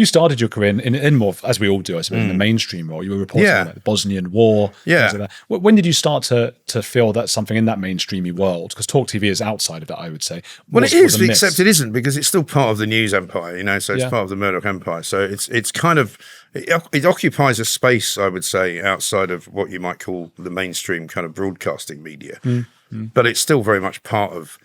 you started your career in more, as we all do, I suppose, in the mainstream role. You were reporting on like, the Bosnian War. Yeah. Like that. When did you start to feel that something in that mainstreamy world? Because TalkTV is outside of that, I would say. Well, it is, except it isn't, because it's still part of the news empire, you know, so it's Yeah. part of the Murdoch empire. So it's kind of, it occupies a space, I would say, outside of what you might call the mainstream kind of broadcasting media. But it's still very much part of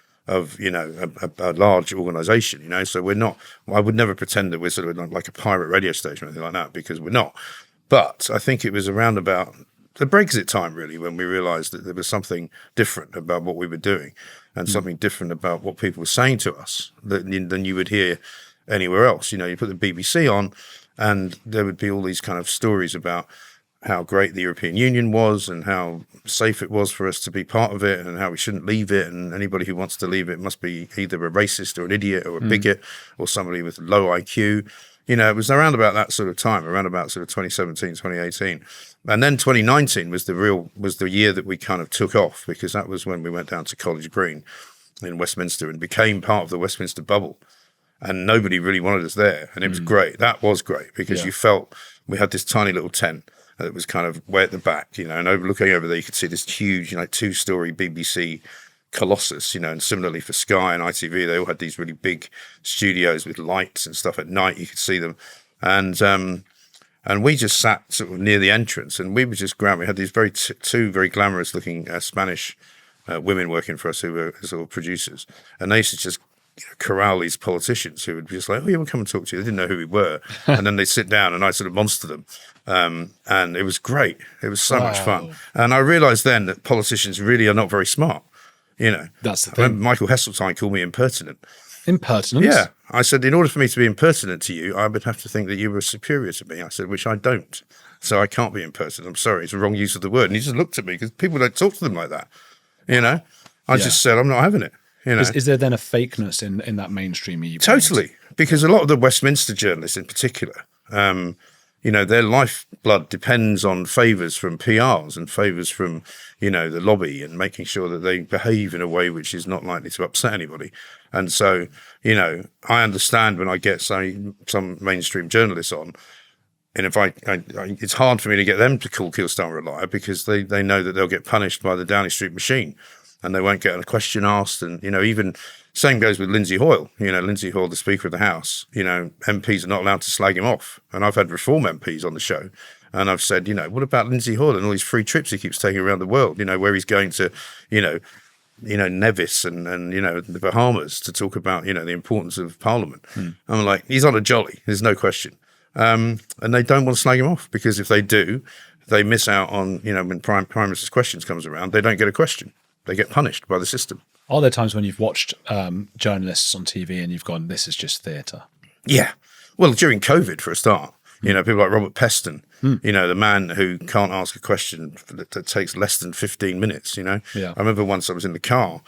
you know, a large organization, you know, so we're not, I would never pretend that we're sort of like a pirate radio station or anything like that, because we're not. But I think it was around about the Brexit time, really, when we realized that there was something different about what we were doing, and something different about what people were saying to us than you would hear anywhere else. You know, you put the BBC on and there would be all these kind of stories about how great the European Union was and how safe it was for us to be part of it and how we shouldn't leave it, and anybody who wants to leave it must be either a racist or an idiot or a bigot or somebody with low IQ. You know, it was around about that sort of time, around about sort of 2017, 2018. And then 2019 was the year that we kind of took off, because that was when we went down to College Green in Westminster and became part of the Westminster bubble. And nobody really wanted us there. And it was great. That was great, because you felt we had this tiny little tent that was kind of way at the back, you know, and looking over there, you could see this huge, you know, 2-story BBC colossus, you know, and similarly for Sky and ITV, they all had these really big studios with lights and stuff at night. You could see them. And we just sat sort of near the entrance, and we were just grand. We had these two very glamorous looking Spanish women working for us who were sort of producers, and they used to just corral these politicians who would be just like, oh yeah, we'll come and talk to you. They didn't know who we were. And then they'd sit down and I sort of monster them. And it was great. It was so much fun. And I realized then that politicians really are not very smart. You know, that's the I thing. remember Michael Heseltine called me impertinent. Impertinent? Yeah. I said, in order for me to be impertinent to you, I would have to think that you were superior to me. I said, which I don't. So I can't be impertinent. I'm sorry. It's a wrong use of the word. And he just looked at me, because people don't talk to them like that. You know, I just said, I'm not having it. You know? Is there then a fakeness in that mainstream? Totally, because a lot of the Westminster journalists in particular, you know, their lifeblood depends on favours from PRs and favours from, you know, the lobby, and making sure that they behave in a way which is not likely to upset anybody. And so, you know, I understand when I get some mainstream journalists on, and if it's hard for me to get them to call Keelstar a liar, because they know that they'll get punished by the Downing Street machine. And they won't get a question asked. And, you know, even same goes with Lindsay Hoyle. You know, Lindsay Hoyle, the Speaker of the House, you know, MPs are not allowed to slag him off. And I've had Reform MPs on the show. And I've said, you know, what about Lindsay Hoyle and all these free trips he keeps taking around the world, you know, where he's going to, you know, Nevis and you know, the Bahamas to talk about, you know, the importance of Parliament. I'm like, he's on a jolly. There's no question. And they don't want to slag him off, because if they do, they miss out on, you know, when Prime Minister's questions comes around, they don't get a question. They get punished by the system. Are there times when you've watched journalists on TV and you've gone, this is just theatre? Yeah. Well, during COVID, for a start, you know, people like Robert Peston, you know, the man who can't ask a question that takes less than 15 minutes, you know. Yeah. I remember once I was in the car,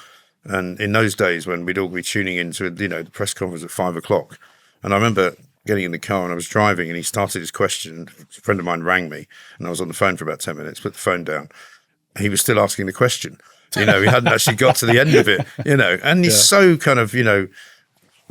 and in those days when we'd all be tuning into, you know, the press conference at 5 o'clock, and I remember getting in the car and I was driving, and he started his question. A friend of mine rang me, and I was on the phone for about 10 minutes, put the phone down. He was still asking the question. You know, he hadn't actually got to the end of it, you know, and he's so kind of, you know,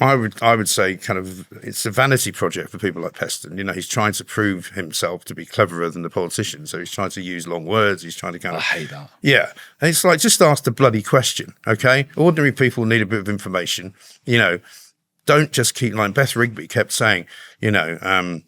I would say kind of, it's a vanity project for people like Peston. You know, he's trying to prove himself to be cleverer than the politicians. So he's trying to use long words. He's trying to kind of, I hate that. Yeah. And it's like, just ask the bloody question. Okay. Ordinary people need a bit of information, you know, don't just keep, like Beth Rigby kept saying, you know,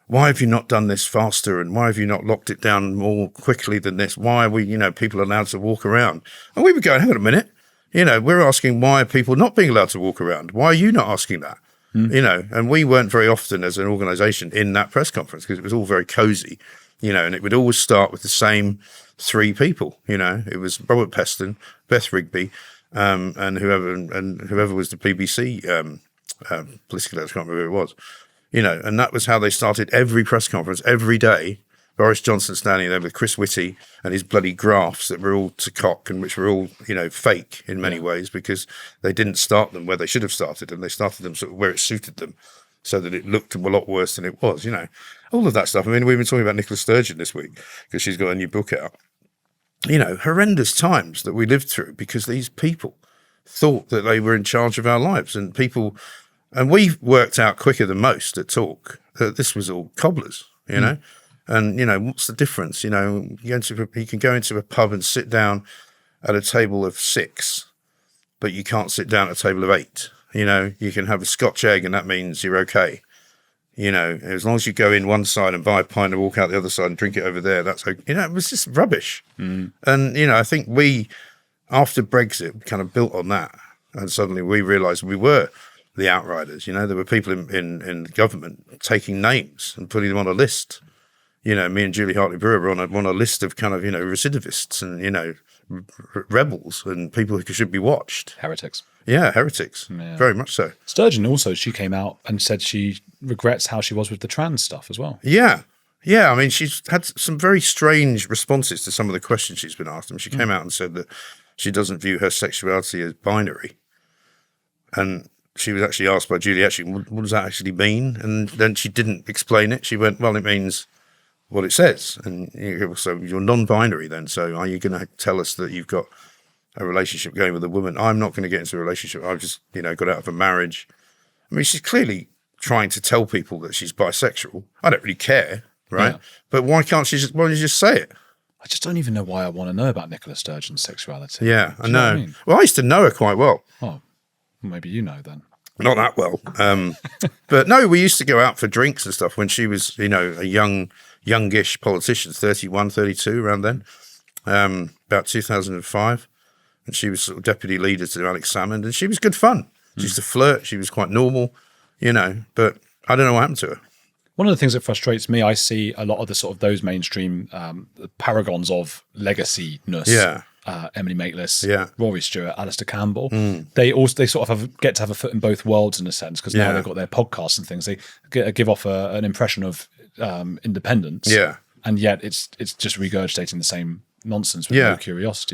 why have you not done this faster? And why have you not locked it down more quickly than this? Why are we, you know, people allowed to walk around? And we were going, hang on a minute. You know, we're asking, why are people not being allowed to walk around? Why are you not asking that? You know, and we weren't very often as an organisation in that press conference, because it was all very cosy, you know, and it would always start with the same three people. You know, it was Robert Peston, Beth Rigby, and whoever was the BBC political editor, I can't remember who it was. You know, and that was how they started every press conference every day. Boris Johnson standing there with Chris Whitty and his bloody graphs that were all to cock, and which were all, you know, fake in many ways, because they didn't start them where they should have started, and they started them sort of where it suited them, so that it looked a lot worse than it was, you know. All of that stuff. I mean, we've been talking about Nicola Sturgeon this week, because she's got a new book out. You know, horrendous times that we lived through, because these people thought that they were in charge of our lives, and we worked out quicker than most at Talk that this was all cobblers, you know? And, you know, what's the difference? You know, you can go into a pub and sit down at a table of 6, but you can't sit down at a table of 8. You know, you can have a Scotch egg and that means you're okay. You know, as long as you go in one side and buy a pint and walk out the other side and drink it over there, that's okay. You know, it was just rubbish. And, you know, I think we, after Brexit, kind of built on that. And suddenly we realised we were the outriders. You know, there were people in government taking names and putting them on a list. You know, me and Julie Hartley-Brewer were on a list of kind of, you know, recidivists and, you know, rebels and people who should be watched. Heretics. Yeah, heretics. Yeah. Very much so. Sturgeon also, she came out and said she regrets how she was with the trans stuff as well. Yeah. Yeah, I mean, she's had some very strange responses to some of the questions she's been asked. I mean, she came out and said that she doesn't view her sexuality as binary. And she was actually asked by Julie, actually, what does that actually mean? And then she didn't explain it. She went, well, it means what it says. And so you're non-binary then. So are you going to tell us that you've got a relationship going with a woman? I'm not going to get into a relationship. I've just, you know, got out of a marriage. I mean, she's clearly trying to tell people that she's bisexual. I don't really care, right? Yeah. But why can't she just, why don't you just say it? I just don't even know why I want to know about Nicola Sturgeon's sexuality. Yeah, I know. What I mean? Well, I used to know her quite well. Oh, maybe you know then. Not that well. But no, we used to go out for drinks and stuff when she was, you know, a youngish politician, 31, 32, around then, about 2005. And she was sort of deputy leader to Alex Salmond, and she was good fun. She used to flirt. She was quite normal, you know, but I don't know what happened to her. One of the things that frustrates me, I see a lot of the sort of those mainstream paragons of legacy-ness. Yeah. Emily Maitlis, Rory Stewart, Alistair Campbell. They sort of get to have a foot in both worlds in a sense, because now they've got their podcasts and things. They give off an impression of independence. Yeah. And yet it's just regurgitating the same nonsense with no curiosity.